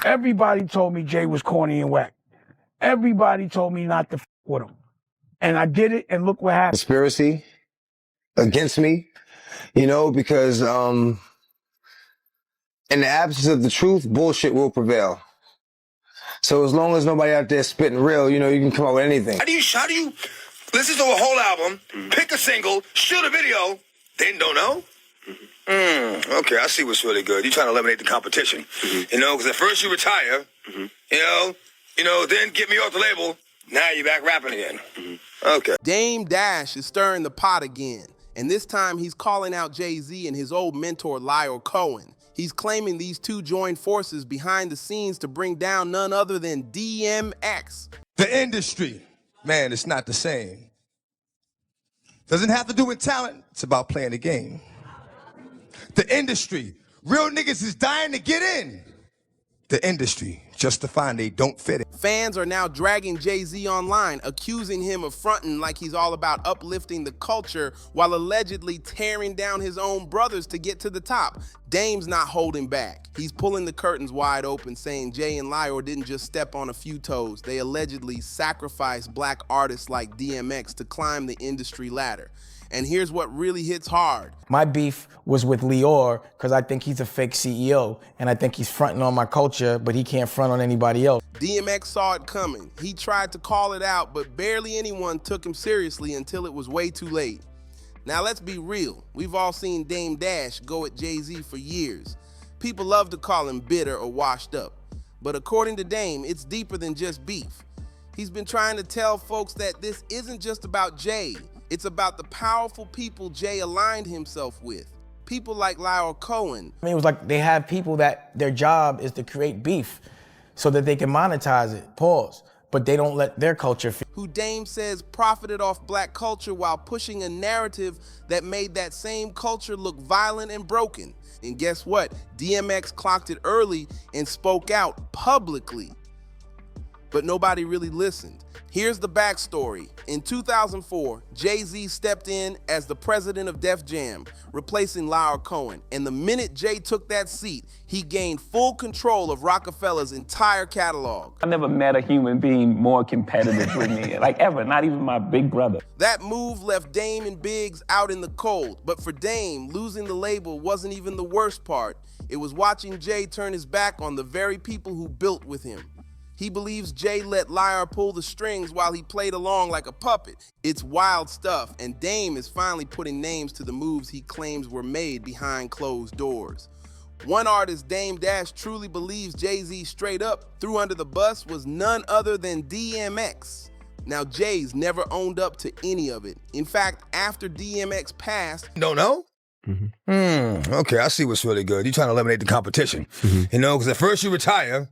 Everybody told me Jay was corny and whack. Everybody told me not to f with him. And I did it, and look what happened. Conspiracy against me, you know, because in the absence of the truth, bullshit will prevail. So as long as nobody out there spitting real, you know, you can come up with anything. How do you listen to a whole album, pick a single, shoot a video, then don't know? Okay, I see what's really good. You're trying to eliminate the competition. You know, because at first you retire, you know, then get me off the label, now you're back rapping again. Okay. Dame Dash is stirring the pot again, and this time he's calling out Jay-Z and his old mentor, Lyor Cohen. He's claiming these two joined forces behind the scenes to bring down none other than DMX. The industry, man, it's not the same. Doesn't have to do with talent, it's about playing the game. The industry, real niggas is dying to get in. The industry, just to find they don't fit it. Fans are now dragging Jay-Z online, accusing him of fronting like he's all about uplifting the culture while allegedly tearing down his own brothers to get to the top. Dame's not holding back. He's pulling the curtains wide open, saying Jay and Lyor didn't just step on a few toes. They allegedly sacrificed black artists like DMX to climb the industry ladder. And here's what really hits hard. My beef was with Lyor because I think he's a fake CEO and I think he's fronting on my culture, but he can't front on anybody else. DMX saw it coming. He tried to call it out, but barely anyone took him seriously until it was way too late. Now let's be real. We've all seen Dame Dash go at Jay-Z for years. People love to call him bitter or washed up. But according to Dame, it's deeper than just beef. He's been trying to tell folks that this isn't just about Jay. It's about the powerful people Jay aligned himself with. People like Lyor Cohen. I mean, it was like they have people that their job is to create beef so that they can monetize it, pause. But they don't let their culture feel. Who Dame says profited off black culture while pushing a narrative that made that same culture look violent and broken. And guess what? DMX clocked it early and spoke out publicly. But nobody really listened. Here's the backstory. In 2004, Jay-Z stepped in as the president of Def Jam, replacing Lyor Cohen. And the minute Jay took that seat, he gained full control of Roc-A-Fella's entire catalog. I never met a human being more competitive with me, like ever, not even my big brother. That move left Dame and Biggs out in the cold. But for Dame, losing the label wasn't even the worst part. It was watching Jay turn his back on the very people who built with him. He believes Jay let Lyor pull the strings while he played along like a puppet. It's wild stuff, and Dame is finally putting names to the moves he claims were made behind closed doors. One artist Dame Dash truly believes Jay-Z straight up threw under the bus was none other than DMX. Now, Jay's never owned up to any of it. In fact, after DMX passed... Don't know? Okay, I see what's really good. You're trying to eliminate the competition. You know, because at first you retire,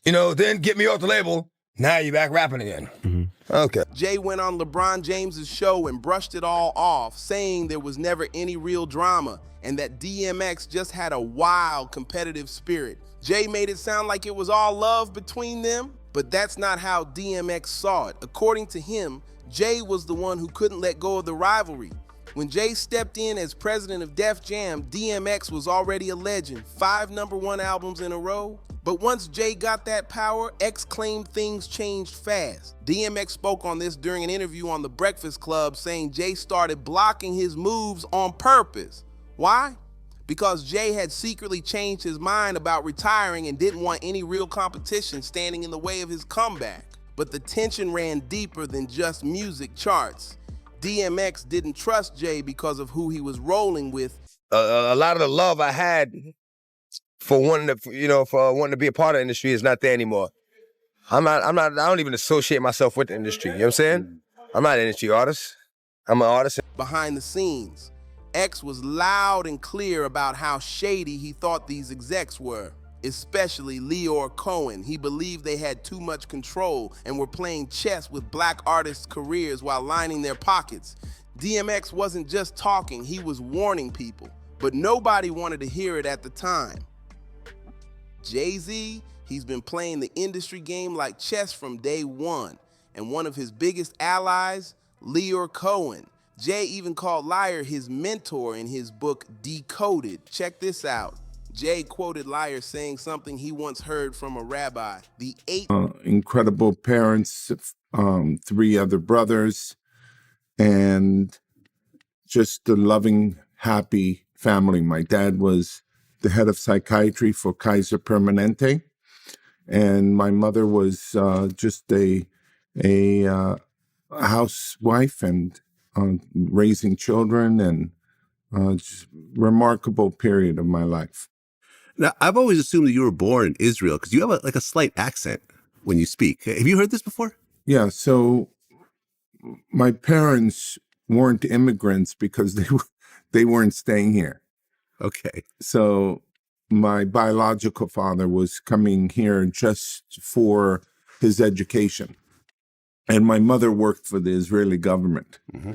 you know, then get me off the label, now you're back rapping again. Okay. Jay went on LeBron James's show and brushed it all off, saying there was never any real drama and that DMX just had a wild competitive spirit. Jay made it sound like it was all love between them, but that's not how DMX saw it. According to him, Jay was the one who couldn't let go of the rivalry. When Jay stepped in as president of Def Jam, DMX was already a legend, 5 #1 albums in a row. But once Jay got that power, X claimed things changed fast. DMX spoke on this during an interview on The Breakfast Club, saying Jay started blocking his moves on purpose. Why? Because Jay had secretly changed his mind about retiring and didn't want any real competition standing in the way of his comeback. But the tension ran deeper than just music charts. DMX didn't trust Jay because of who he was rolling with. A lot of the love I had for wanting to be a part of the industry is not there anymore. I don't even associate myself with the industry. You know what I'm saying? I'm not an industry artist. I'm an artist. Behind the scenes, X was loud and clear about how shady he thought these execs were, especially Lyor Cohen. He believed they had too much control and were playing chess with black artists' careers while lining their pockets. DMX wasn't just talking, he was warning people, but nobody wanted to hear it at the time. Jay-Z, he's been playing the industry game like chess from day one, and one of his biggest allies, Lyor Cohen. Jay even called Lyor his mentor in his book, Decoded. Check this out. Jay quoted Lyor saying something he once heard from a rabbi. The incredible parents, 3 other brothers, and just a loving, happy family. My dad was the head of psychiatry for Kaiser Permanente, and my mother was just a housewife and raising children, and just remarkable period of my life. Now, I've always assumed that you were born in Israel because you have a slight accent when you speak. Have you heard this before? Yeah, so my parents weren't immigrants because they weren't staying here. Okay. So my biological father was coming here just for his education. And my mother worked for the Israeli government. Mm-hmm.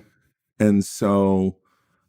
And so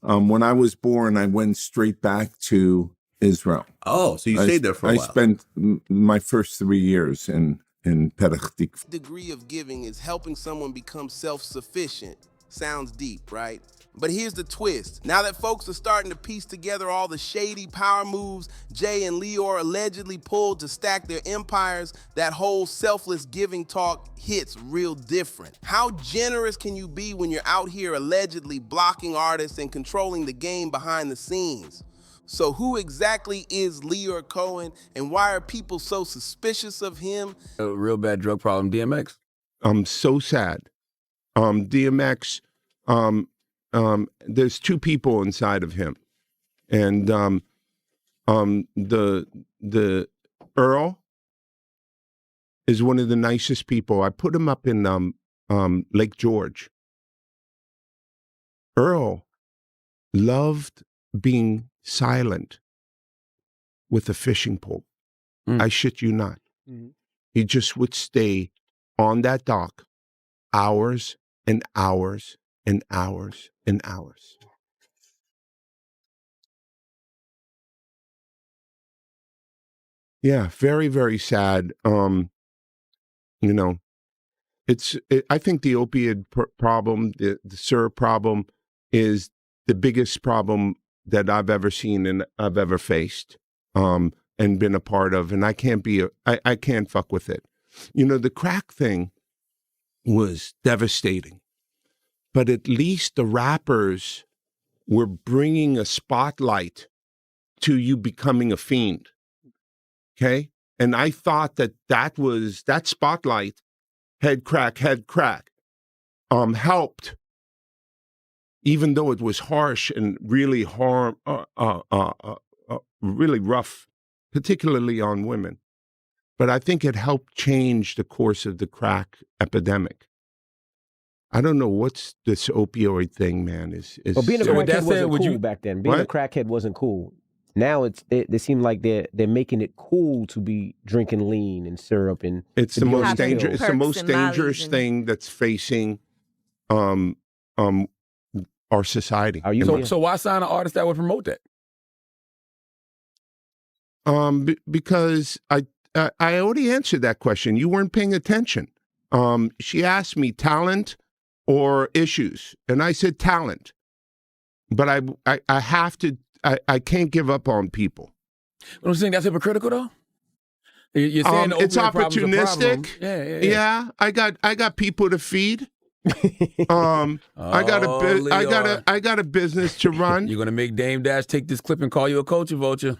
when I was born, I went straight back to Israel. Oh, so you stayed there for a while. I spent my first 3 years in Petach Tikva. degree of giving is helping someone become self-sufficient. Sounds deep, right? But here's the twist. Now that folks are starting to piece together all the shady power moves Jay and Lyor allegedly pulled to stack their empires, that whole selfless giving talk hits real different. How generous can you be when you're out here allegedly blocking artists and controlling the game behind the scenes? So who exactly is Lyor Cohen, and why are people so suspicious of him? A real bad drug problem, DMX. I'm so sad. DMX, there's 2 people inside of him. And the Earl is one of the nicest people. I put him up in Lake George. Earl loved being silent with a fishing pole. I shit you not. He just would stay on that dock hours and hours and hours and hours. Yeah, very, very sad. You know, I think the opioid problem, the syrup problem, is the biggest problem that I've ever seen and I've ever faced, and been a part of. And I can't fuck with it. You know, the crack thing was devastating, but at least the rappers were bringing a spotlight to you becoming a fiend. Okay. And I thought that spotlight, head crack, helped, even though it was harsh and really really rough, particularly on women. But I think it helped change the course of the crack epidemic. I don't know what's this opioid thing, man. Well, being a So with crackhead that said, wasn't would cool you- back then. Being a What? crackhead wasn't cool. Now they seem like they're making it cool to be drinking lean and syrup and It's to the be on most the dangerous. pill. It's the Perks most and Molly's dangerous and- thing that's facing our society. Are you So why sign an artist that would promote that? Because I already answered that question. You weren't paying attention. She asked me talent or issues, and I said talent. But I have to. I can't give up on people. But I'm saying that's hypocritical, though. You're saying the It's opioid problem's a problem. opportunistic. Yeah. I got people to feed. I got a business to run. You're gonna make Dame Dash take this clip and call you a culture vulture.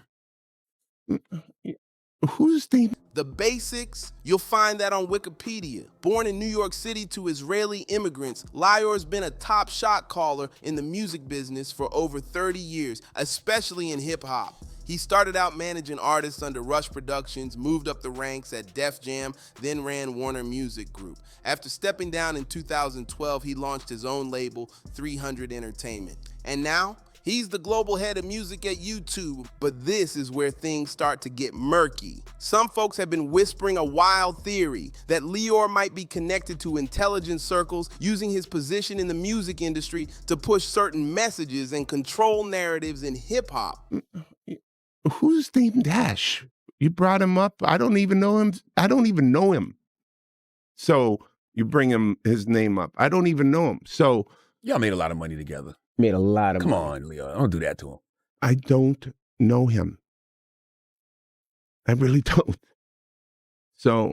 Who's name? The basics, you'll find that on Wikipedia. Born in New York City to Israeli immigrants, Lyor's been a top shot caller in the music business for over 30 years, especially in hip hop. He started out managing artists under Rush Productions, moved up the ranks at Def Jam, then ran Warner Music Group. After stepping down in 2012, he launched his own label, 300 Entertainment. And now, he's the global head of music at YouTube, but this is where things start to get murky. Some folks have been whispering a wild theory that Lyor might be connected to intelligence circles, using his position in the music industry to push certain messages and control narratives in hip hop. Who's named Dash? You brought him up. I don't even know him. So you bring his name up. I don't even know him. So Y'all made a lot of money together. Made a lot of Come money. on, Lyor. Don't do that to him. I don't know him. I really don't. So,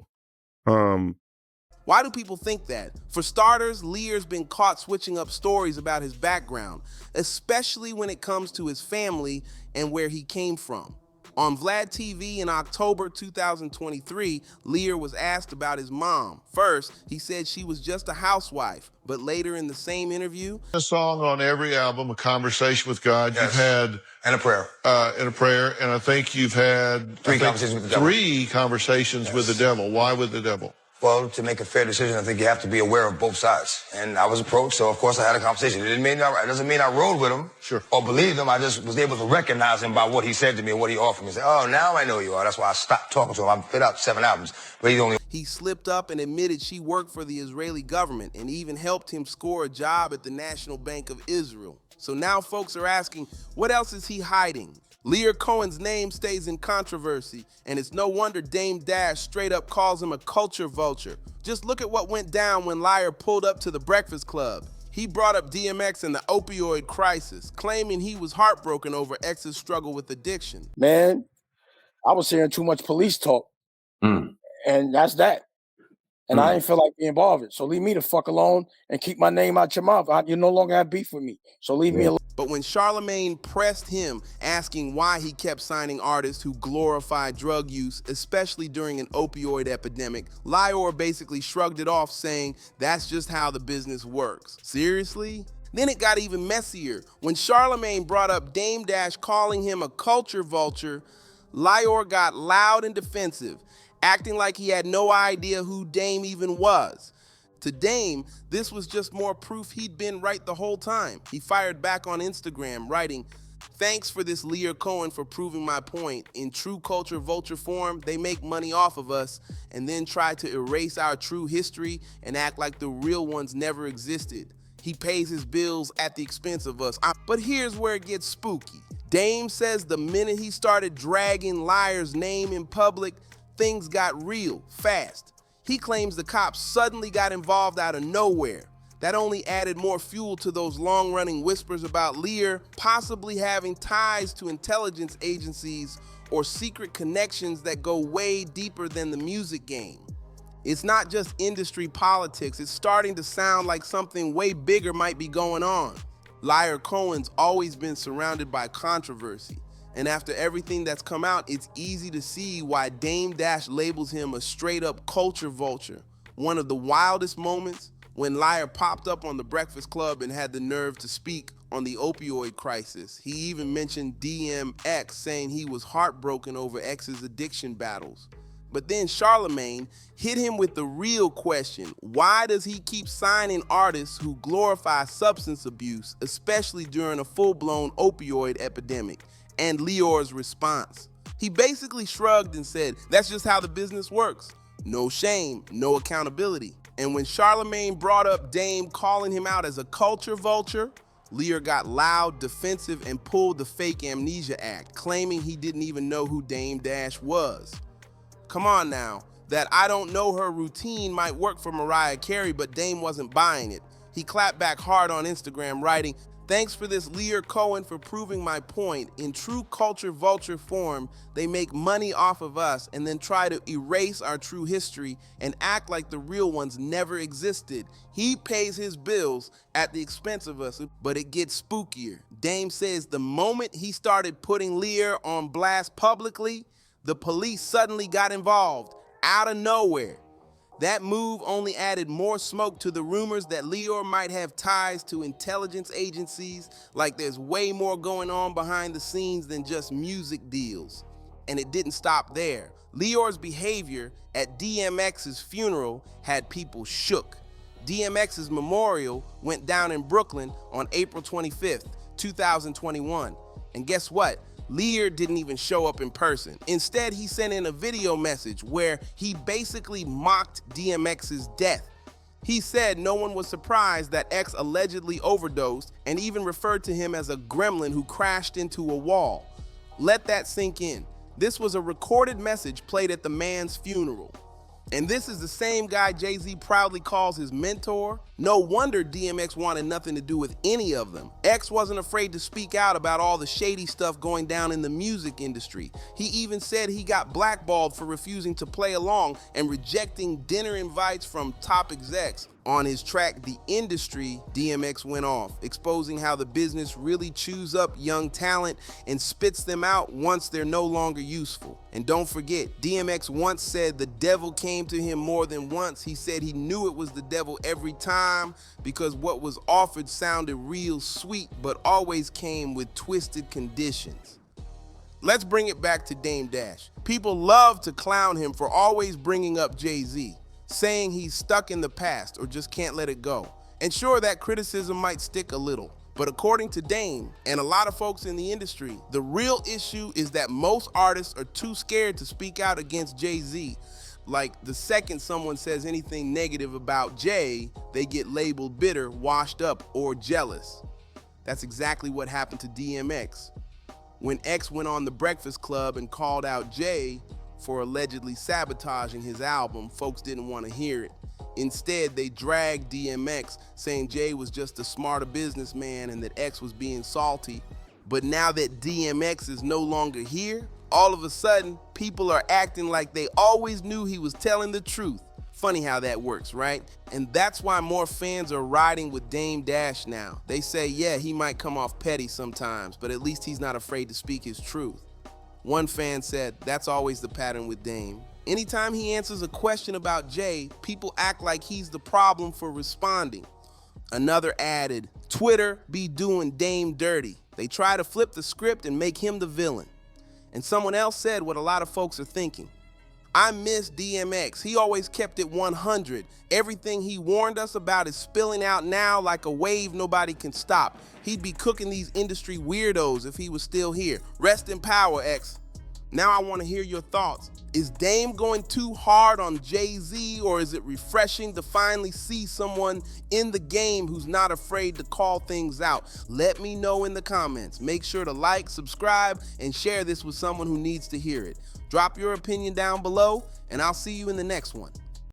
Why do people think that? For starters, Lyor's been caught switching up stories about his background, especially when it comes to his family and where he came from. On Vlad TV in October 2023, Lyor was asked about his mom. First, he said she was just a housewife, but later in the same interview, a song on every album, A Conversation with God. Yes. You've had And a prayer. and a prayer, and I think you've had Three conversations with the devil. Three conversations with the devil. Why with the devil? Well, to make a fair decision, I think you have to be aware of both sides. And I was approached, so of course I had a conversation. It doesn't mean I rode with him or believed him. I just was able to recognize him by what he said to me and what he offered me. Say, oh, now I know you are. That's why I stopped talking to him. I've put out 7 albums, but he's only... he slipped up and admitted she worked for the Israeli government and even helped him score a job at the National Bank of Israel. So now folks are asking, what else is he hiding? Lyor Cohen's name stays in controversy, and it's no wonder Dame Dash straight up calls him a culture vulture. Just look at what went down when Lyor pulled up to the Breakfast Club. He brought up DMX and the opioid crisis, claiming he was heartbroken over X's struggle with addiction. Man, I was hearing too much police talk, and that's that. And I ain't feel like being bothered. So leave me the fuck alone and keep my name out your mouth. You no longer have beef with me. So leave me alone. But when Charlemagne pressed him, asking why he kept signing artists who glorify drug use, especially during an opioid epidemic, Lyor basically shrugged it off, saying, that's just how the business works. Seriously? Then it got even messier. When Charlemagne brought up Dame Dash calling him a culture vulture, Lyor got loud and defensive, acting like he had no idea who Dame even was. To Dame, this was just more proof he'd been right the whole time. He fired back on Instagram, writing, thanks for this, Lyor Cohen, for proving my point. In true culture vulture form, they make money off of us and then try to erase our true history and act like the real ones never existed. He pays his bills at the expense of us. But here's where it gets spooky. Dame says the minute he started dragging Lyor's name in public, things got real fast. He claims the cops suddenly got involved out of nowhere. That only added more fuel to those long-running whispers about Lyor possibly having ties to intelligence agencies or secret connections that go way deeper than the music game. It's not just industry politics, it's starting to sound like something way bigger might be going on. Lyor Cohen's always been surrounded by controversy. And after everything that's come out, it's easy to see why Dame Dash labels him a straight-up culture vulture. One of the wildest moments, when Lyor popped up on the Breakfast Club and had the nerve to speak on the opioid crisis. He even mentioned DMX, saying he was heartbroken over X's addiction battles. But then Charlemagne hit him with the real question: why does he keep signing artists who glorify substance abuse, especially during a full-blown opioid epidemic? And Lyor's response: he basically shrugged and said, that's just how the business works. No shame, no accountability. And when Charlemagne brought up Dame calling him out as a culture vulture, Lyor got loud, defensive, and pulled the fake amnesia act, claiming he didn't even know who Dame Dash was. Come on now, that I don't know her routine might work for Mariah Carey, but Dame wasn't buying it. He clapped back hard on Instagram, writing, thanks for this, Lyor Cohen, for proving my point. In true culture vulture form, they make money off of us and then try to erase our true history and act like the real ones never existed. He pays his bills at the expense of us, but it gets spookier. Dame says the moment he started putting Lyor on blast publicly, the police suddenly got involved, out of nowhere. That move only added more smoke to the rumors that Lyor might have ties to intelligence agencies, like there's way more going on behind the scenes than just music deals. And it didn't stop there. Lyor's behavior at DMX's funeral had people shook. DMX's memorial went down in Brooklyn on April 25th, 2021. And guess what? Lyor didn't even show up in person. Instead, he sent in a video message where he basically mocked DMX's death. He said no one was surprised that X allegedly overdosed and even referred to him as a gremlin who crashed into a wall. Let that sink in. This was a recorded message played at the man's funeral. And this is the same guy Jay-Z proudly calls his mentor. No wonder DMX wanted nothing to do with any of them. X wasn't afraid to speak out about all the shady stuff going down in the music industry. He even said he got blackballed for refusing to play along and rejecting dinner invites from top execs. On his track, The Industry, DMX went off, exposing how the business really chews up young talent and spits them out once they're no longer useful. And don't forget, DMX once said the devil came to him more than once. He said he knew it was the devil every time because what was offered sounded real sweet, but always came with twisted conditions. Let's bring it back to Dame Dash. People love to clown him for always bringing up Jay-Z, saying he's stuck in the past or just can't let it go. And sure, that criticism might stick a little, but according to Dame and a lot of folks in the industry, the real issue is that most artists are too scared to speak out against Jay-Z. Like, the second someone says anything negative about Jay, they get labeled bitter, washed up, or jealous. That's exactly what happened to DMX. When X went on The Breakfast Club and called out Jay for allegedly sabotaging his album, folks didn't want to hear it. Instead, they dragged DMX, saying Jay was just a smarter businessman and that X was being salty. But now that DMX is no longer here, all of a sudden, people are acting like they always knew he was telling the truth. Funny how that works, right? And that's why more fans are riding with Dame Dash now. They say, yeah, he might come off petty sometimes, but at least he's not afraid to speak his truth. One fan said, that's always the pattern with Dame. Anytime he answers a question about Jay, people act like he's the problem for responding. Another added, Twitter be doing Dame dirty. They try to flip the script and make him the villain. And someone else said what a lot of folks are thinking. I miss DMX. He always kept it 100. Everything he warned us about is spilling out now like a wave nobody can stop. He'd be cooking these industry weirdos if he was still here. Rest in power, X. Now I want to hear your thoughts. Is Dame going too hard on Jay-Z, or is it refreshing to finally see someone in the game who's not afraid to call things out? Let me know in the comments. Make sure to like, subscribe, and share this with someone who needs to hear it. Drop your opinion down below, and I'll see you in the next one.